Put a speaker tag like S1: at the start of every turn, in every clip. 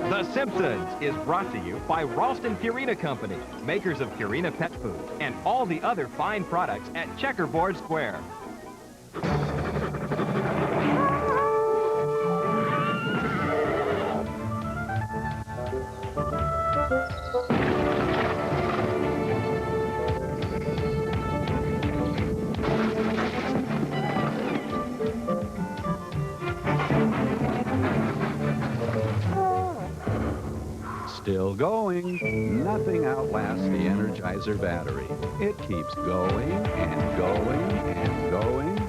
S1: The Simpsons is brought to you by Ralston Purina Company, makers of Purina Pet Food, and all the other fine products at Checkerboard Square.
S2: Still going. Nothing outlasts the Energizer battery. It keeps going and going and going.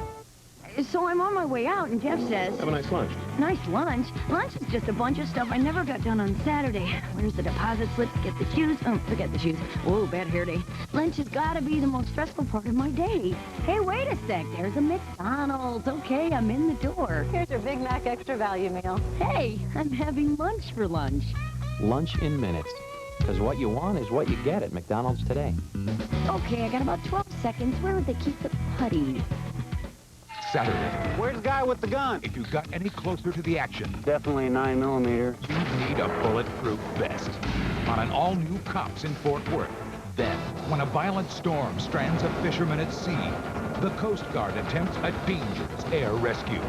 S3: So I'm on my way out, and Jeff says...
S4: Have a nice lunch.
S3: Nice lunch? Lunch is just a bunch of stuff I never got done on Saturday. Where's the deposit slip? Get the shoes. Oh, forget the shoes. Whoa, bad hair day. Lunch has got to be the most stressful part of my day. Hey, wait a sec. There's a McDonald's. Okay, I'm in the door.
S5: Here's your Big Mac extra value meal.
S3: Hey, I'm having lunch for lunch.
S4: Lunch in minutes. Because what you want is what you get at McDonald's today.
S3: Okay, I got about 12 seconds. Where would they keep the putty?
S6: Saturday.
S7: Where's the guy with the gun?
S6: If you got any closer to the action,
S7: Definitely 9mm.
S6: you need a bulletproof vest. On an all-new Cops in Fort Worth. Then, when a violent storm strands a fisherman at sea, the Coast Guard attempts a dangerous air rescue.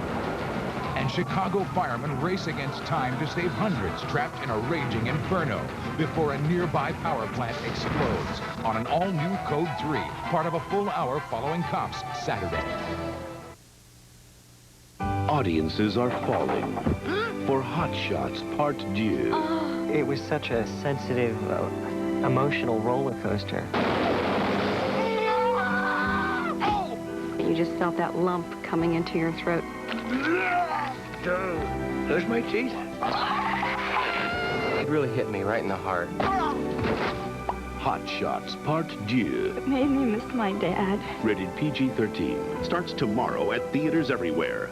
S6: And Chicago firemen race against time to save hundreds trapped in a raging inferno before a nearby power plant explodes on an all-new Code 3, part of a full hour following Cops Saturday.
S8: Audiences are falling for Hot Shots Part 2.
S9: It was such a sensitive, emotional roller coaster.
S5: You just felt that lump coming into your throat.
S9: Those my teeth? It really hit me right in the heart.
S8: Hot Shots Part 2.
S5: It made me miss my dad.
S8: Rated PG-13. Starts tomorrow at theaters everywhere.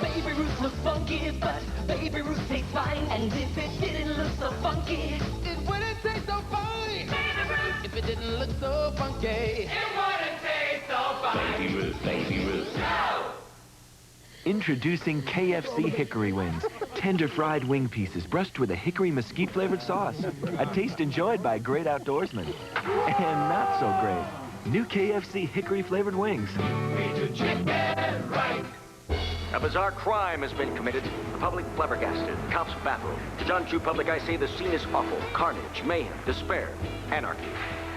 S10: Baby Ruth looks funky, but Baby Ruth tastes fine. And if it didn't look so funky, it wouldn't taste so fine. Baby Ruth, if it didn't look so funky, it wouldn't taste so fine.
S8: Baby Ruth, Baby Ruth.
S10: No!
S11: Introducing KFC Hickory Wings. Tender fried wing pieces brushed with a hickory mesquite-flavored sauce. A taste enjoyed by great outdoorsmen. And not so great. New KFC Hickory-flavored wings.
S10: We do chicken right.
S12: A bizarre crime has been committed. The public flabbergasted. Cops baffled. To John Q. Public, I say the scene is awful. Carnage, mayhem, despair, anarchy.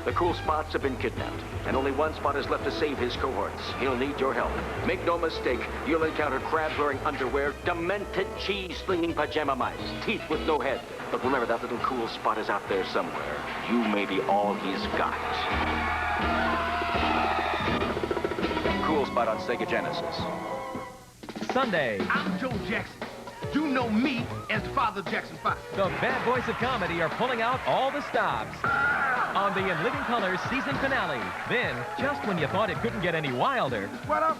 S12: The cool spots have been kidnapped, and only one spot is left to save his cohorts. He'll need your help. Make no mistake, you'll encounter crabs wearing underwear, demented cheese-slinging pajama mice, teeth with no head. But remember, that little cool spot is out there somewhere. You may be all he's got. Cool spot on Sega Genesis.
S1: Sunday.
S13: I'm Joe Jackson. You know me as the father of Jackson 5.
S1: The bad boys of comedy are pulling out all the stops on the In Living Color season finale. Then, just when you thought it couldn't get any wilder,
S13: What a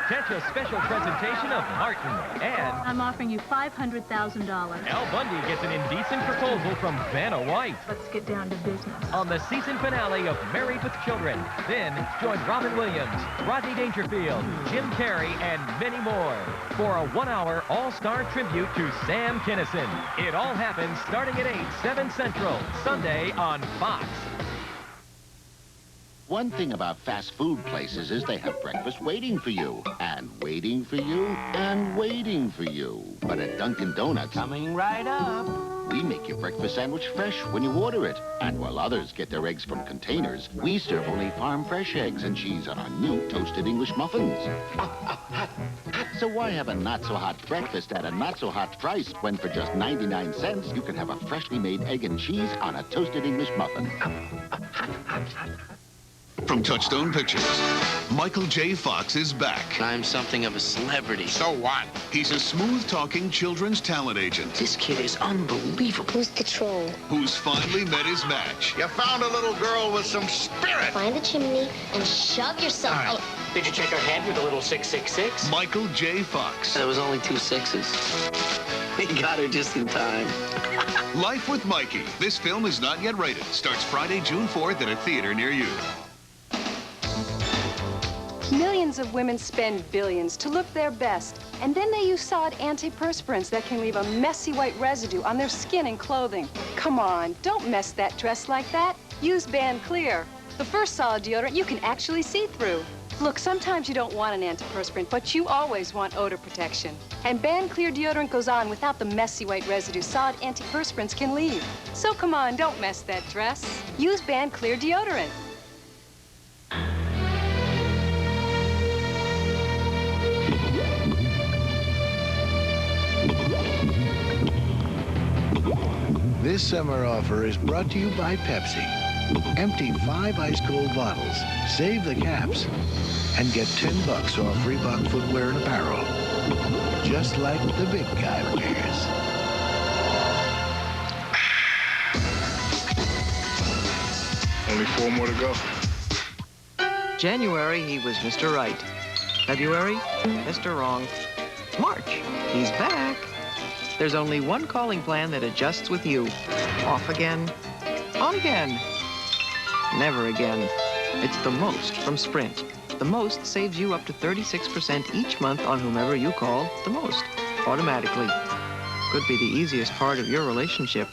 S1: catch a special presentation of Martin. And
S5: I'm offering you $500,000.
S1: Al Bundy gets an indecent proposal from Vanna White.
S5: Let's get down to business.
S1: On the season finale of Married with Children. Then, join Robin Williams, Rodney Dangerfield, Jim Carrey, and many more for a one-hour all-star tribute to Sam Kinison. It all happens starting at 8, 7 Central, Sunday on Fox.
S14: One thing about fast food places is they have breakfast waiting for you, and waiting for you, and waiting for you. But at Dunkin' Donuts...
S9: Coming right up.
S14: We make your breakfast sandwich fresh when you order it. And while others get their eggs from containers, we serve only farm-fresh eggs and cheese on our new toasted English muffins. So why have a not-so-hot breakfast at a not-so-hot price when for just 99 cents you can have a freshly made egg and cheese on a toasted English muffin?
S15: From Touchstone Pictures, Michael J. Fox is back.
S9: I'm something of a celebrity.
S15: So what? He's a smooth-talking children's talent agent.
S9: This kid is unbelievable.
S16: Who's the troll?
S15: Who's finally met his match.
S13: You found a little girl with some spirit.
S16: Find the chimney and shove yourself out.
S9: Did you check her head with a little 666?
S15: Michael J. Fox.
S9: There was only 2 6s. We got her just in time.
S15: Life with Mikey. This film is not yet rated. Starts Friday, June 4th at a theater near you.
S5: Millions of women spend billions to look their best.
S17: And then they use solid antiperspirants that can leave a messy white residue on their skin and clothing. Come on, don't mess that dress like that. Use Band Clear, the first solid deodorant you can actually see through. Look, sometimes you don't want an antiperspirant, but you always want odor protection. And Band Clear deodorant goes on without the messy white residue solid antiperspirants can leave. So come on, don't mess that dress. Use Band Clear deodorant.
S18: This summer offer is brought to you by Pepsi. Empty 5 ice-cold bottles, save the caps, and get $10 off Reebok footwear and apparel. Just like the big guy wears.
S19: Only 4 more to go.
S20: January, he was Mr. Right. February, Mr. Wrong. March, he's back. There's only one calling plan that adjusts with you. Off again, on again. Never again. It's the Most from Sprint. The Most saves you up to 36% each month on whomever you call the most, automatically. Could be the easiest part of your relationship.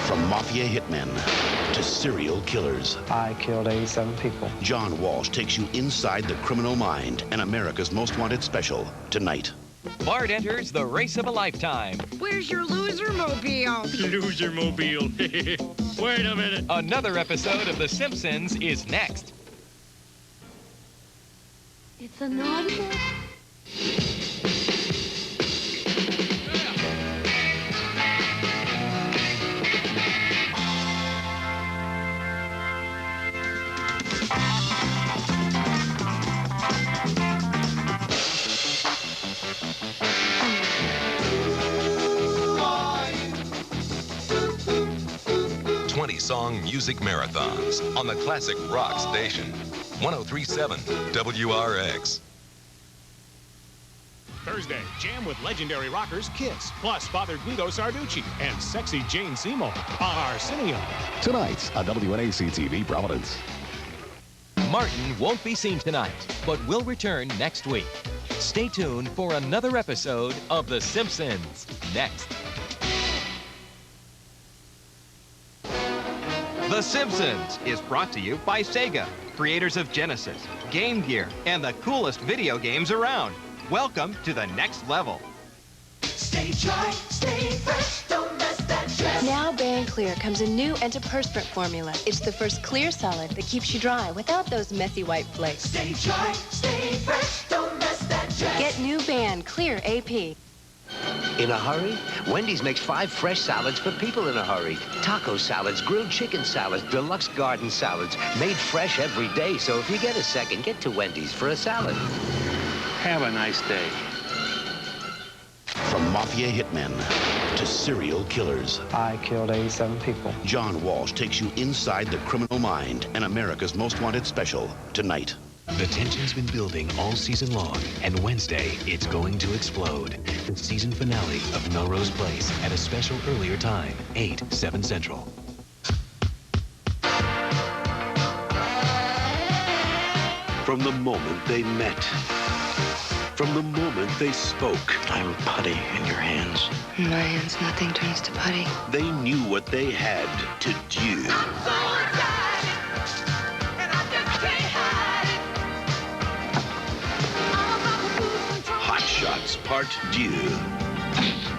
S8: From mafia hitmen to serial killers.
S9: I killed 87 people.
S8: John Walsh takes you inside the criminal mind and America's Most Wanted special tonight.
S1: Bart enters the race of a lifetime.
S21: Where's your loser mobile?
S1: Loser mobile. Wait a minute. Another episode of The Simpsons is next.
S3: It's a naughty day.
S22: Song music marathons on the classic rock station. 103.7 WRX.
S23: Thursday, jam with legendary rockers Kiss, plus Father Guido Sarducci and sexy Jane Seymour on Arsenio.
S24: Tonight on WNAC TV Providence.
S1: Martin won't be seen tonight, but will return next week. Stay tuned for another episode of The Simpsons next. The Simpsons is brought to you by Sega, creators of Genesis, Game Gear, and the coolest video games around. Welcome to the next level.
S10: Stay dry, stay fresh, don't mess that dress.
S5: Now Band Clear comes a new antiperspirant formula. It's the first clear solid that keeps you dry without those messy white flakes.
S10: Stay dry, stay fresh, don't mess that dress.
S5: Get new Band Clear AP.
S25: In a hurry? Wendy's makes 5 fresh salads for people in a hurry. Taco salads, grilled chicken salads, deluxe garden salads, made fresh every day. So if you get a second, get to Wendy's for a salad.
S8: Have a nice day. From mafia hitmen to serial killers.
S9: I killed 87 people.
S8: John Walsh takes you inside the criminal mind and America's Most Wanted special tonight.
S26: The tension's been building all season long, and Wednesday, it's going to explode. The season finale of Melrose Place at a special earlier time, 8, 7 Central.
S8: From the moment they met, from the moment they spoke.
S25: I'm putty in your hands.
S5: In my hands, nothing turns to putty.
S8: They knew what they had to do. Hot Shots Part 2.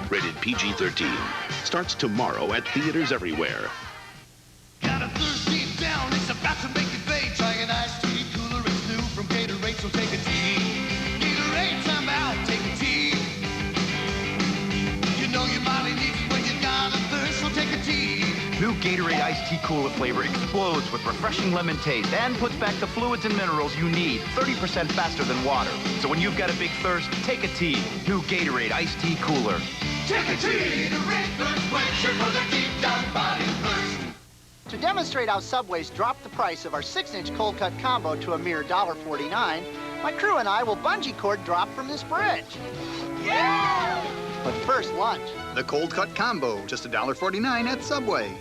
S8: Rated PG-13. Starts tomorrow at theaters everywhere.
S10: Got a thirsty down, it's about to make it fade. Try an iced tea cooler, it's new from Gatorade, so take a tea. Gatorade, time out, take a tea. You know your body needs it when you got a thirst, so take a tea.
S27: New Gatorade Iced Tea Cooler flavor explodes with refreshing lemon taste and puts back the fluids and minerals you need 30% faster than water. So when you've got a big thirst, take a tea. New Gatorade Iced Tea Cooler.
S10: Take a tea to rid thirst quencher for the deep down body thirst.
S28: To demonstrate how Subway's dropped the price of our 6-inch cold cut combo to a mere $1.49, my crew and I will bungee cord drop from this bridge.
S10: Yeah!
S28: But first, lunch.
S29: The cold cut combo, just $1.49 at Subway.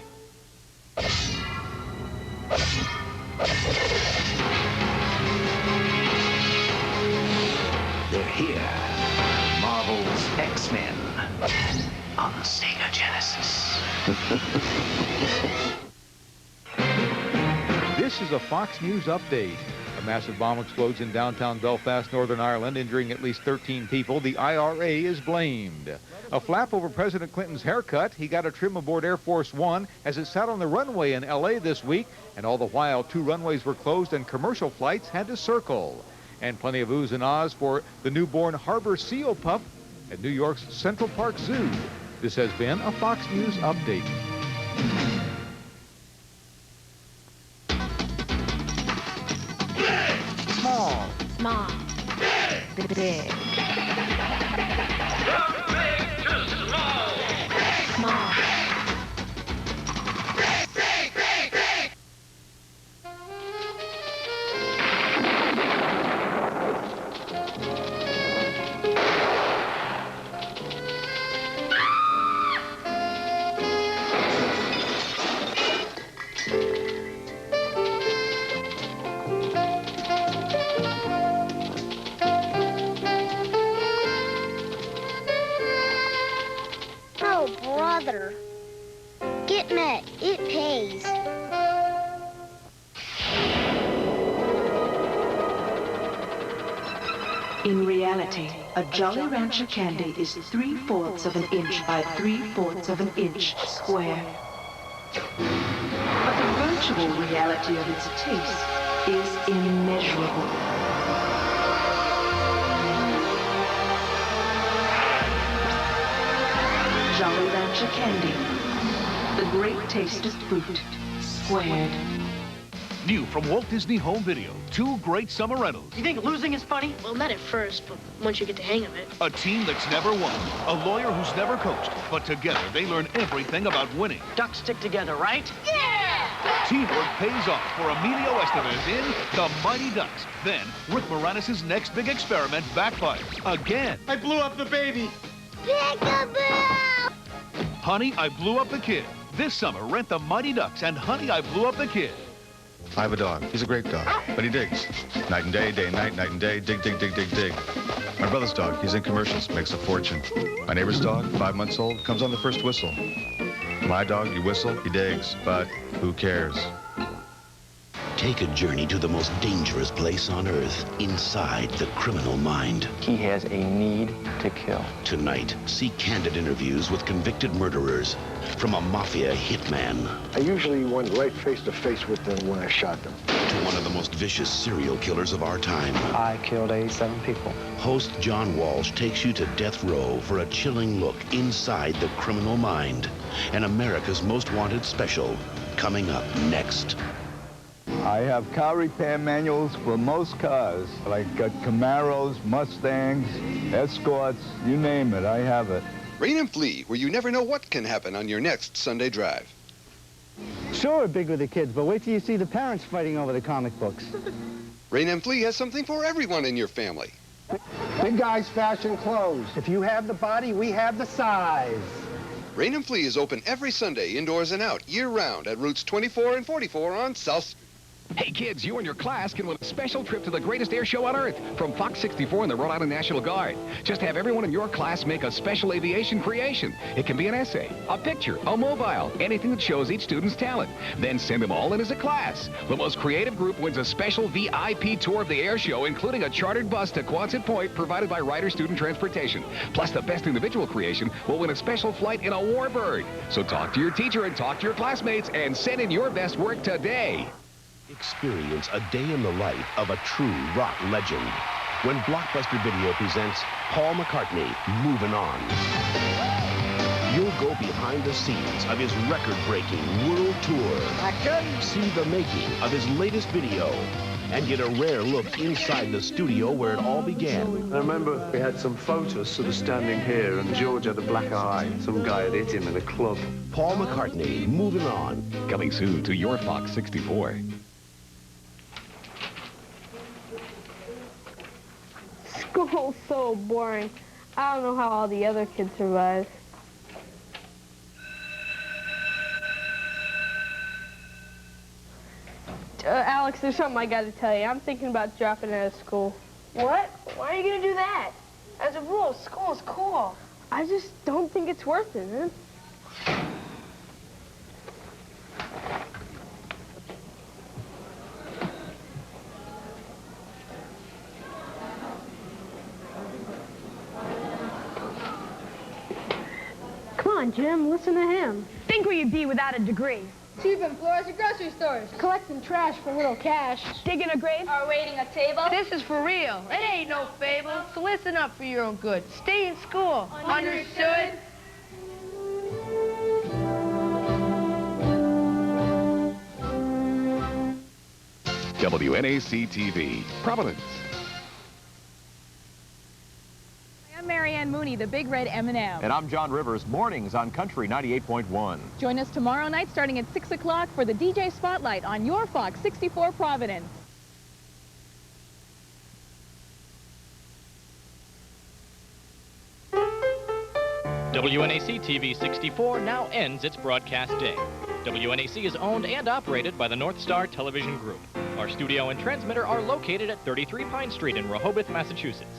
S26: X-Men on Sega Genesis.
S2: This is a Fox News update. A massive bomb explodes in downtown Belfast, Northern Ireland, injuring at least 13 people. The IRA is blamed. A flap over President Clinton's haircut. He got a trim aboard Air Force One as it sat on the runway in L.A. this week. And all the while, 2 runways were closed and commercial flights had to circle. And plenty of oohs and ahs for the newborn harbor seal pup at New York's Central Park Zoo. This has been a Fox News update.
S10: Small. Small. Big. From big to small. Small.
S4: Brother, get met. It pays.
S6: In reality, a Jolly Rancher candy is 3/4 of an inch by 3/4 of an inch square. But the virtual reality of its taste is immeasurable. Jolly Rancher candy, the great taste of fruit, squared.
S7: New from Walt Disney Home Video, 2 great summer rentals.
S11: You think losing is funny? Well, not at first, but once you get the hang of it.
S7: A team that's never won, a lawyer who's never coached, but together they learn everything about winning.
S11: Ducks stick together, right?
S7: Yeah! Teamwork pays off for Emilio Estevez in The Mighty Ducks. Then, Rick Moranis' next big experiment backfires again.
S11: I blew up the baby.
S4: Peekaboo!
S7: Honey, I Blew Up the Kid. This summer, rent The Mighty Ducks and Honey, I Blew Up the Kid.
S12: I have a dog. He's a great dog, but he digs. Night and day and night and day, dig, dig, dig, dig, dig. My brother's dog, he's in commercials, makes a fortune. My neighbor's dog, 5 months old, comes on the first whistle. My dog, you whistle, he digs, but who cares?
S26: Take a journey to the most dangerous place on Earth, inside the criminal mind.
S9: He has a need to kill.
S26: Tonight, see candid interviews with convicted murderers from a mafia hitman.
S13: I usually went right face to face with them when I shot them.
S26: To one of the most vicious serial killers of our time.
S9: I killed 87 people.
S26: Host John Walsh takes you to death row for a chilling look inside the criminal mind. An America's Most Wanted special, coming up next.
S14: I have car repair manuals for most cars. Like Camaros, Mustangs, Escorts, you name it, I have it.
S16: Rain and Flee, where you never know what can happen on your next Sunday drive.
S30: Sure, big with the kids, but wait till you see the parents fighting over the comic books.
S16: Rain and Flee has something for everyone in your family.
S30: Big guys fashion clothes. If you have the body, we have the size.
S16: Rain and Flee is open every Sunday, indoors and out, year-round, at routes 24 and 44 on South Street.
S31: Hey kids, you and your class can win a special trip to the greatest air show on Earth from Fox 64 and the Rhode Island National Guard. Just have everyone in your class make a special aviation creation. It can be an essay, a picture, a mobile, anything that shows each student's talent. Then send them all in as a class. The most creative group wins a special VIP tour of the air show, including a chartered bus to Quonset Point provided by Ryder Student Transportation. Plus, the best individual creation will win a special flight in a Warbird. So talk to your teacher and talk to your classmates and send in your best work today.
S26: Experience a day in the life of a true rock legend when Blockbuster Video presents Paul McCartney, Moving On. You'll go behind the scenes of his record-breaking world tour. See the making of his latest video and get a rare look inside the studio where it all began.
S32: I remember we had some photos sort of standing here, and George had a black eye. Some guy had hit him in a club.
S26: Paul McCartney, Moving On.
S31: Coming soon to your Fox 64.
S33: School's so boring. I don't know how all the other kids survive. Alex, there's something I got to tell you. I'm thinking about dropping out of school. What? Why are you going to do that? As a rule, school is cool. I just don't think it's worth it, man. Come on, Jim, listen to him.
S1: Think where you'd be without a degree.
S33: Sweeping floors at grocery stores. Collecting trash for a little cash.
S1: Digging a grave.
S33: Or waiting a table.
S10: This is for real. It ain't no fable. So listen up for your own good. Stay in school. Understood?
S31: WNAC TV, Providence.
S3: I'm Marianne Mooney, the Big Red M&M.
S5: And I'm John Rivers, mornings on Country 98.1.
S3: Join us tomorrow night starting at 6 o'clock for the DJ Spotlight on your Fox 64 Providence.
S15: WNAC TV 64 now ends its broadcast day. WNAC is owned and operated by the North Star Television Group. Our studio and transmitter are located at 33 Pine Street in Rehoboth, Massachusetts.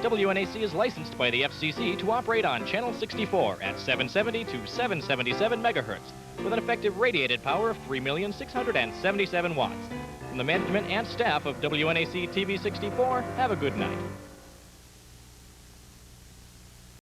S15: WNAC is licensed by the FCC to operate on Channel 64 at 770 to 777 megahertz with an effective radiated power of 3,677 watts. From the management and staff of WNAC TV 64, have a good night.